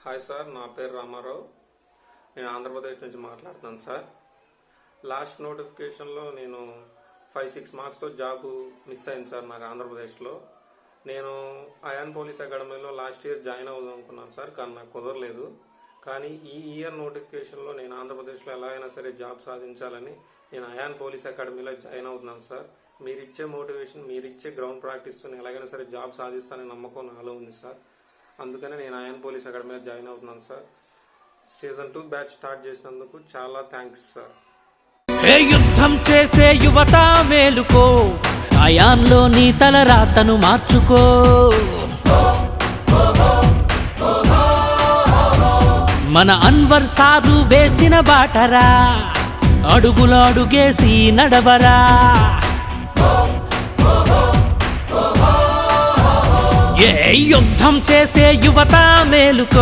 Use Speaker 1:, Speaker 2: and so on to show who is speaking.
Speaker 1: Hi sir, నా పేరు రామారావు. నేను ఆంధ్రప్రదేశ్ నుంచి మాట్లాడుతున్నాను సార్. లాస్ట్ నోటిఫికేషన్లో నేను 5-6 మార్క్స్తో జాబ్ మిస్ అయింది సార్ నాకు ఆంధ్రప్రదేశ్లో. నేను అయాన్ పోలీస్ అకాడమీలో లాస్ట్ ఇయర్ జాయిన్ అవుదాం అనుకున్నాను సార్, కానీ నాకు కుదరలేదు. కానీ ఈ ఇయర్ నోటిఫికేషన్లో నేను ఆంధ్రప్రదేశ్లో ఎలా అయినా సరే జాబ్ సాధించాలని నేను అయాన్ పోలీస్ అకాడమీలో జాయిన్ అవుతున్నాను సార్. మీరిచ్చే మోటివేషన్, మీరిచ్చే గ్రౌండ్ ప్రాక్టీస్తో ఎలాగైనా సరే జాబ్ సాధిస్తానని నమ్మకం నాలో ఉంది సార్. అందుకనే నేను అయాన్ పోలీస్ అకాడమీలో జాయిన్ అవుతున్నాను సార్. సీజన్ 2 బ్యాచ్ స్టార్ట్ చేసినందుకు చాలా థ్యాంక్స్ సార్.
Speaker 2: ఏ యుద్ధం చేసే యువత మేలుకో, అయాన్లో నీ తలరాతను మార్చుకో. మన అన్వర్ సారు వేసిన బాటరా, అడుగులు అడుగేసి నడవరా. ఏ యుద్ధం చేసే యువత మేలుకో.